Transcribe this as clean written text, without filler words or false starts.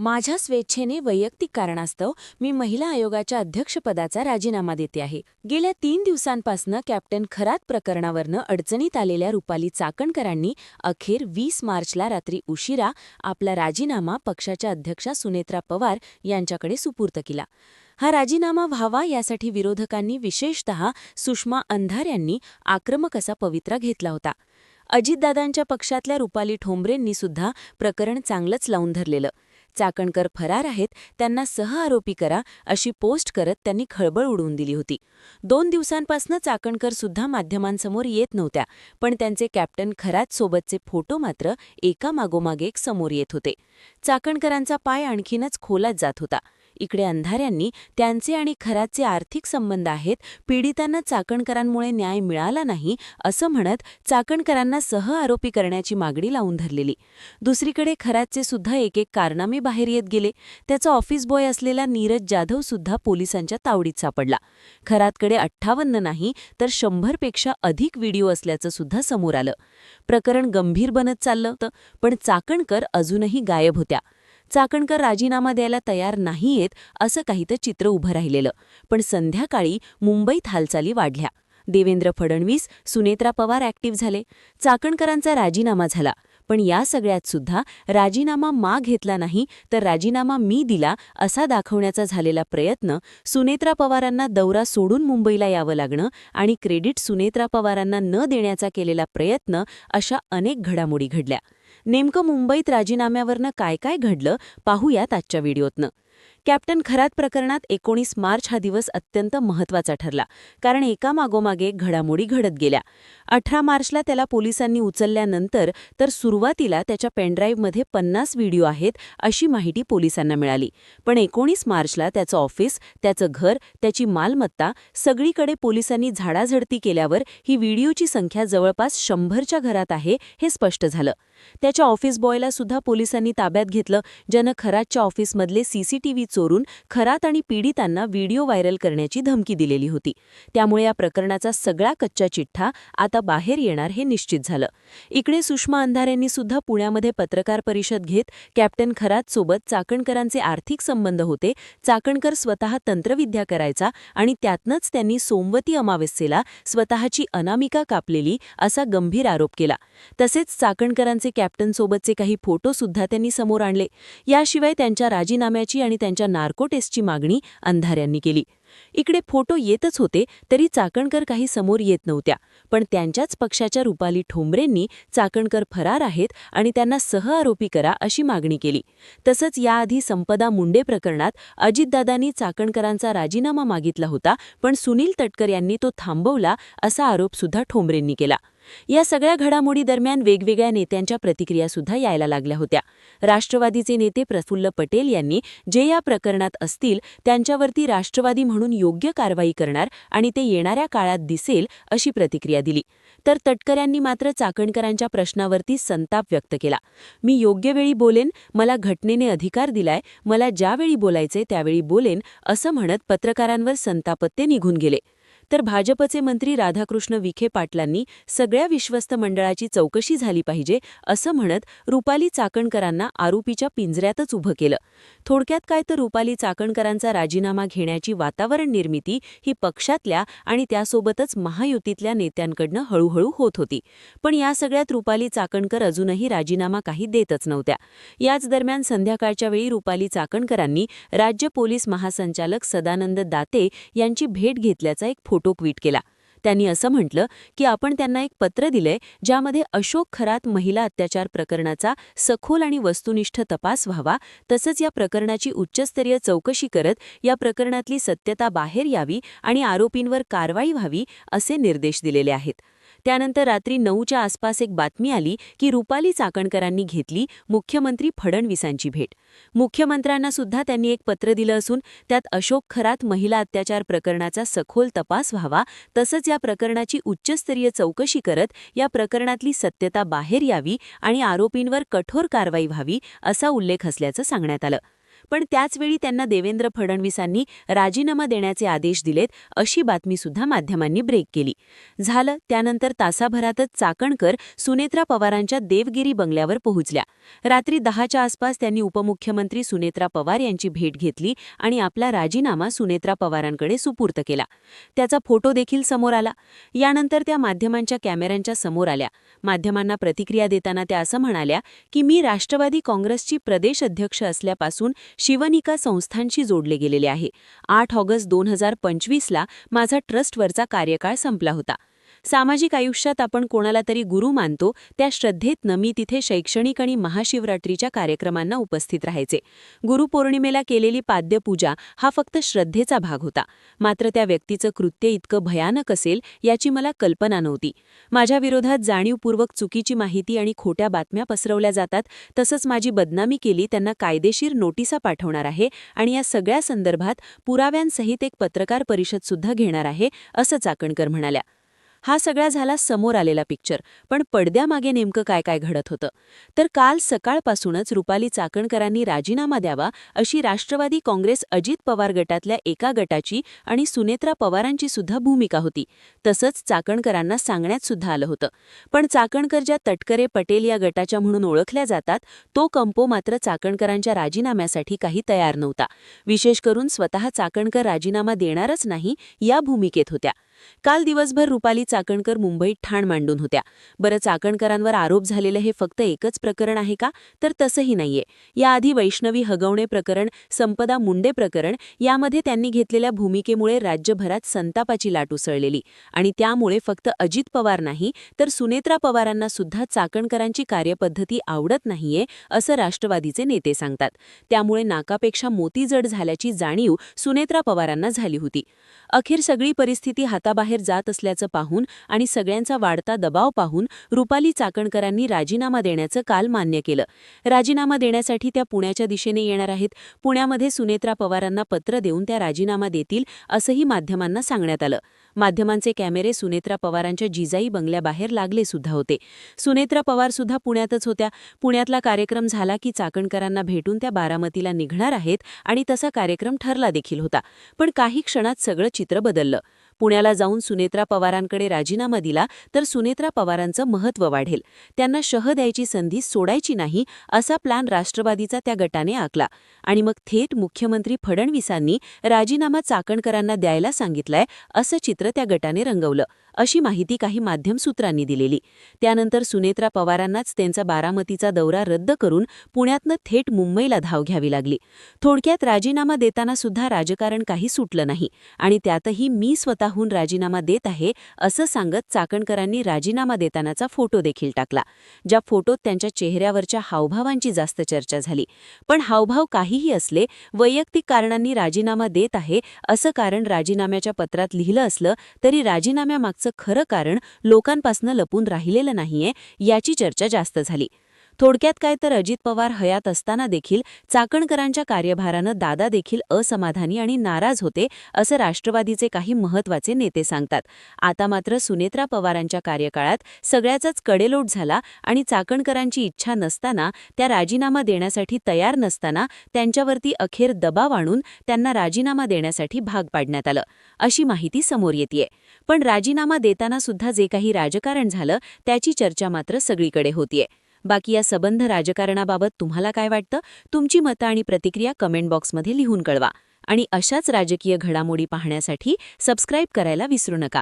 माझ्या स्वेच्छेने वैयक्तिक कारणास्तव मी महिला आयोगाच्या अध्यक्षपदाचा राजीनामा देते आहे. गेल्या 3 दिवसांपासून कॅप्टन खरात प्रकरणावरनं अडचणीत आलेल्या रुपाली चाकणकरांनी अखेर 20 मार्चला रात्री उशिरा आपला राजीनामा पक्षाच्या अध्यक्षा सुनेत्रा पवार यांच्याकडे सुपूर्द केला. हा राजीनामा व्हावा यासाठी विरोधकांनी विशेषतः सुषमा अंधार यांनी आक्रमक असा पवित्रा घेतला होता. अजितदादांच्या पक्षातल्या रुपाली ठोंबरेंनी सुद्धा प्रकरण चांगलंच लावून धरलेलं. चाकणकर फरार आहेत, त्यांना सहआरोपी करा अशी पोस्ट करत त्यांनी खळबळ उडवून दिली होती. 2 दिवसांपासून चाकणकर सुद्धा माध्यमांसमोर येत नव्हत्या, पण त्यांचे कॅप्टन खरात सोबतचे फोटो मात्र एकामागोमाग एक समोर येत होते. चाकणकरांचा पाय आणखीनच खोलात जात होता. इकडे अंधाऱ्यांनी त्यांचे आणि खरातचे आर्थिक संबंध आहेत, पीडितांना चाकणकरांमुळे न्याय मिळाला नाही असं म्हणत चाकणकरांना सहआरोपी करण्याची मागणी लावून धरलेली. दुसरीकडे खरातचे सुद्धा एक कारनामे बाहेर येत गेले. त्याचा ऑफिस बॉय असलेला नीरज जाधव सुद्धा पोलिसांच्या तावडीत सापडला. खरातकडे 58 नाही तर 100 पेक्षा अधिक व्हिडिओ असल्याचं सुद्धा समोर आलं. प्रकरण गंभीर बनत चाललं होतं, पण चाकणकर अजूनही गायब होत्या. चाकणकर राजीनामा द्यायला तयार नाहीयेत असं काहीतरी चित्र उभं राहिलेलं. पण संध्याकाळी मुंबईत हालचाली वाढल्या. देवेंद्र फडणवीस, सुनेत्रा पवार ॲक्टिव्ह झाले. चाकणकरांचा राजीनामा झाला. पण या सगळ्यात सुद्धा राजीनामा घेतला नाही तर राजीनामा मी दिला असा दाखवण्याचा झालेला प्रयत्न, सुनेत्रा पवारांना दौरा सोडून मुंबईला यावं लागणं आणि क्रेडिट सुनेत्रा पवारांना न देण्याचा केलेला प्रयत्न, अशा अनेक घडामोडी घडल्या. नेमकं मुंबईत राजीनाम्यावरनं काय काय घडलं पाहूयात आजच्या व्हिडिओतनं. कॅप्टन खरात प्रकरणात 19 मार्च हा दिवस अत्यंत महत्त्वाचा ठरला, कारण एकामागोमाग एक घडामोडी घडत गेल्या. 18 मार्चला त्याला पोलिसांनी उचलल्यानंतर तर सुरुवातीला त्याच्या पेनड्राईव्हमध्ये 50 व्हिडिओ आहेत अशी माहिती पोलिसांना मिळाली. पण 19 मार्चला त्याचं ऑफिस, त्याचं घर, त्याची मालमत्ता सगळीकडे पोलिसांनी झाडाझडती केल्यावर ही व्हिडिओची संख्या जवळपास 100च्या घरात आहे हे स्पष्ट झालं. त्याच्या ऑफिस बॉयला सुद्धा पोलिसांनी ताब्यात घेतलं, ज्यानं खरातच्या ऑफिसमधले सीसीटीव्ही चोरून खरात आणि पीडितांना व्हिडिओ व्हायरल करण्याची धमकी दिलेली होती. त्यामुळे या प्रकरणाचा सगळा कच्चा चिठ्ठा आता बाहेर येणार हे निश्चित झालं. इकडे सुषमा अंधार यांनी सुद्धा पुण्यामध्ये पत्रकार परिषद घेत कॅप्टन खरात सोबत चाकणकरांचे आर्थिक संबंध होते, चाकणकर स्वतः तंत्रविद्या करायचा आणि त्यातनंच त्यांनी सोमवती अमावस्येला स्वतःची अनामिका कापलेली असा गंभीर आरोप केला. तसेच चाकणकरांचे कॅप्टनसोबतचे काही फोटो सुद्धा त्यांनी समोर आणले. याशिवाय त्यांच्या राजीनाम्याची आणि त्यांच्या नार्को टेस्टची मागणी अंधार यांनी केली. इकडे फोटो येतच होते तरी चाकणकर काही समोर येत नव्हत्या, पण त्यांच्याच पक्षाच्या रुपाली ठोंबरेंनी चाकणकर फरार आहेत आणि त्यांना सहआरोपी करा अशी मागणी केली. तसंच याआधी संपदा मुंडे प्रकरणात अजितदादांनी चाकणकरांचा राजीनामा मागितला होता, पण सुनील तटकर यांनी तो थांबवला असा आरोप सुद्धा ठोंबरेंनी केला. या सगळ्या घडामोडी दरम्यान वेगवेगळ्या नेत्यांच्या प्रतिक्रिया सुद्धा यायला लागल्या होत्या. राष्ट्रवादीचे नेते प्रफुल्ल पटेल यांनी जे या प्रकरणात असतील त्यांच्यावरती राष्ट्रवादी म्हणून योग्य कारवाई करणार आणि ते येणाऱ्या काळात दिसेल अशी प्रतिक्रिया दिली. तर तटकर यांनी मात्र चाकणकरांच्या प्रश्नावरती संताप व्यक्त केला. मी योग्य वेळी बोलेन, मला घटनेने अधिकार दिलाय, मला ज्यावेळी बोलायचे त्यावेळी बोलेन असं म्हणत पत्रकारांवर संतापत ते निघून गेले. तर भाजपचे मंत्री राधाकृष्ण विखे पाटलांनी सगळ्या विश्वस्त मंडळाची चौकशी झाली पाहिजे असं म्हणत रुपाली चाकणकरांना आरोपीच्या पिंजऱ्यातच उभं केलं. थोडक्यात काय तर रुपाली चाकणकरांचा राजीनामा घेण्याची वातावरण निर्मिती ही पक्षातल्या आणि त्यासोबतच महायुतीतल्या नेत्यांकडनं हळूहळू होत होती. पण या सगळ्यात रुपाली चाकणकर अजूनही राजीनामा काही देतच नव्हत्या. याच दरम्यान संध्याकाळच्या वेळी रुपाली चाकणकरांनी राज्य पोलीस महासंचालक सदानंद दाते यांची भेट घेतल्याचा एक फोटो ट्विट केला. त्यांनी असं म्हटलं की आपण त्यांना एक पत्र दिलंय ज्यामध्ये अशोक खरात महिला अत्याचार प्रकरणाचा सखोल आणि वस्तुनिष्ठ तपास व्हावा, तसंच या प्रकरणाची उच्चस्तरीय चौकशी करत या प्रकरणातली सत्यता बाहेर यावी आणि आरोपींवर कारवाई व्हावी असे निर्देश दिलेले आहेत. त्यानंतर रात्री 9च्या आसपास एक बातमी आली की रुपाली चाकणकरांनी घेतली मुख्यमंत्री फडणवीसांची भेट. मुख्यमंत्र्यांना सुद्धा त्यांनी एक पत्र दिलं असून त्यात अशोक खरात महिला अत्याचार प्रकरणाचा सखोल तपास व्हावा, तसंच या प्रकरणाची उच्चस्तरीय चौकशी करत या प्रकरणातली सत्यता बाहेर यावी आणि आरोपींवर कठोर कारवाई व्हावी असा उल्लेख असल्याचं सांगण्यात आलं. पण त्याचवेळी त्यांना देवेंद्र फडणवीसांनी राजीनामा देण्याचे आदेश दिलेत अशी बातमीसुद्धा माध्यमांनी ब्रेक केली. झालं त्यानंतर तासाभरातच चाकणकर सुनेत्रा पवारांच्या देवगिरी बंगल्यावर पोहोचल्या. रात्री 10च्या आसपास त्यांनी उपमुख्यमंत्री सुनेत्रा पवार यांची भेट घेतली आणि आपला राजीनामा सुनेत्रा पवारांकडे सुपूर्त केला. त्याचा फोटो देखील समोर आला. यानंतर त्या माध्यमांच्या कॅमेऱ्यांच्या समोर आल्या. माध्यमांना प्रतिक्रिया देताना त्या असं म्हणाल्या की मी राष्ट्रवादी काँग्रेसची प्रदेश अध्यक्ष असल्यापासून शिवनिका संस्थांशी जोडले गेलेले आहे. 8 ऑगस्ट 2025ला माझा ट्रस्टवरचा कार्यकाळ संपला होता. सामाजिक आयुष्यात आपण कोणाला तरी गुरु मानतो, त्या श्रद्धेतनं मी तिथे शैक्षणिक आणि महाशिवरात्रीच्या कार्यक्रमांना उपस्थित राहायचे. गुरुपौर्णिमेला केलेली पाद्यपूजा हा फक्त श्रद्धेचा भाग होता. मात्र त्या व्यक्तीचं कृत्य इतकं भयानक असेल याची मला कल्पना नव्हती. माझ्या विरोधात जाणीवपूर्वक चुकीची माहिती आणि खोट्या बातम्या पसरवल्या जातात. तसंच माझी बदनामी केली त्यांना कायदेशीर नोटिसा पाठवणार आहे आणि या सगळ्या संदर्भात पुराव्यांसहित एक पत्रकार परिषदसुद्धा घेणार आहे, असं चाकणकर म्हणाल्या. हा सगळा झाला समोर आलेला पिक्चर, पण पडद्यामागे नेमकं काय काय घडत होतं? तर काल सकाळपासूनच रुपाली चाकणकरांनी राजीनामा द्यावा अशी राष्ट्रवादी काँग्रेस अजित पवार गटातल्या एका गटाची आणि सुनेत्रा पवारांची सुद्धा भूमिका होती. तसंच चाकणकरांना सांगण्यात सुद्धा आलं होतं. पण चाकणकर ज्या तटकरे पटेल या गटाच्या म्हणून ओळखल्या जातात, तो कंपो मात्र चाकणकरांच्या राजीनाम्यासाठी काही तयार नव्हता. विशेष करून स्वतः चाकणकर राजीनामा देणारच नाही या भूमिकेत होत्या. काल दिवसभर रुपाली चाकणकर मुंबईत ठाण मांडून होत्या. बरं, चाकणकरांवर आरोप झालेलं हे फक्त एकच प्रकरण आहे का? तर तसंही नाहीये. याआधी वैष्णवी हगवणे प्रकरण, संपदा मुंडे प्रकरण यामध्ये त्यांनी घेतलेल्या भूमिकेमुळे राज्यभरात संतापाची लाट उसळलेली आणि त्यामुळे फक्त अजित पवार नाही तर सुनेत्रा पवारांना सुद्धा चाकणकरांची कार्यपद्धती आवडत नाहीये असं राष्ट्रवादीचे नेते सांगतात. त्यामुळे नाकापेक्षा मोती जड झाल्याची जाणीव सुनेत्रा पवारांना झाली होती. अखेर सगळी परिस्थिती हाताबाहेर जात असल्याचं पाहून आणि सगळ्यांचा वाढता दबाव पाहून रुपाली चाकणकरांनी राजीनामा देण्याचं काल मान्य केलं. राजीनामा देण्यासाठी त्या पुण्याच्या दिशेने येणार आहेत. पुण्यामध्ये सुनेत्रा पवारांना पत्र देऊन त्या राजीनामा देतील असंही माध्यमांना सांगण्यात आलं. माध्यमांचे कॅमेरे सुनेत्रा पवारांच्या जिजाई बंगल्याबाहेर लागले सुद्धा होते. सुनेत्रा पवार सुद्धा पुण्यातच होत्या. पुण्यातला कार्यक्रम झाला की चाकणकरांना भेटून त्या बारामतीला निघणार आहेत आणि तसा कार्यक्रम ठरला देखील होता. पण काही क्षणात सगळं चित्र बदललं. पुण्याला जाऊन सुनेत्रा पवारांकडे राजीनामा दिला तर सुनेत्रा पवारांचं महत्त्व वाढेल. त्यांना शह द्यायची संधी सोडायची नाही असा प्लॅन राष्ट्रवादीचा त्या गटाने आखला आणि मग थेट मुख्यमंत्री फडणवीसांनी राजीनामा चाकणकरांना द्यायला सांगितलाय असं चित्र त्या गटाने रंगवलं, अशी माहिती काही माध्यम सूत्रांनी दिलेली. त्यानंतर सुनेत्रा पवारांनाच त्यांचा बारामतीचा दौरा रद्द करून पुण्यातनं थेट मुंबईला धाव घ्यावी लागली. थोडक्यात राजीनामा देताना सुद्धा राजकारण काही सुटलं नाही आणि त्यातही मी स्वतःहून राजीनामा देत आहे असं सांगत चाकणकरांनी राजीनामा देतानाचा फोटो देखील टाकला. ज्या फोटोत त्यांच्या चेहऱ्यावरच्या हावभावांची जास्त चर्चा झाली. पण हावभाव काहीही असले, वैयक्तिक कारणांनी राजीनामा देत आहे असं कारण राजीनाम्याच्या पत्रात लिहिलं असलं तरी राजीनाम्यामागचं खरं कारण लोकांपासनं लपून राहिलेलं नाहीये याची चर्चा जास्त झाली. थोडक्यात काय तर अजित पवार हयात असताना देखील चाकणकरांच्या कार्यभारानं दादा देखील असमाधानी आणि नाराज होते असं राष्ट्रवादीचे काही महत्त्वाचे नेते सांगतात. आता मात्र सुनेत्रा पवारांच्या कार्यकाळात सगळ्याचाच कडेलोट झाला आणि चाकणकरांची इच्छा नसताना, त्या राजीनामा देण्यासाठी तयार नसताना त्यांच्यावरती अखेर दबाव आणून त्यांना राजीनामा देण्यासाठी भाग पाडण्यात आलं, अशी माहिती समोर येतेय. पण राजीनामा देताना सुद्धा जे काही राजकारण झालं त्याची चर्चा मात्र सगळीकडे होतीये. बाकी या सबंध राजकारणाबाबत तुम्हाला काय वाटतं? तुमची मतं आणि प्रतिक्रिया कमेंट बॉक्समध्ये लिहून कळवा आणि अशाच राजकीय घडामोडी पाहण्यासाठी सबस्क्राईब करायला विसरू नका.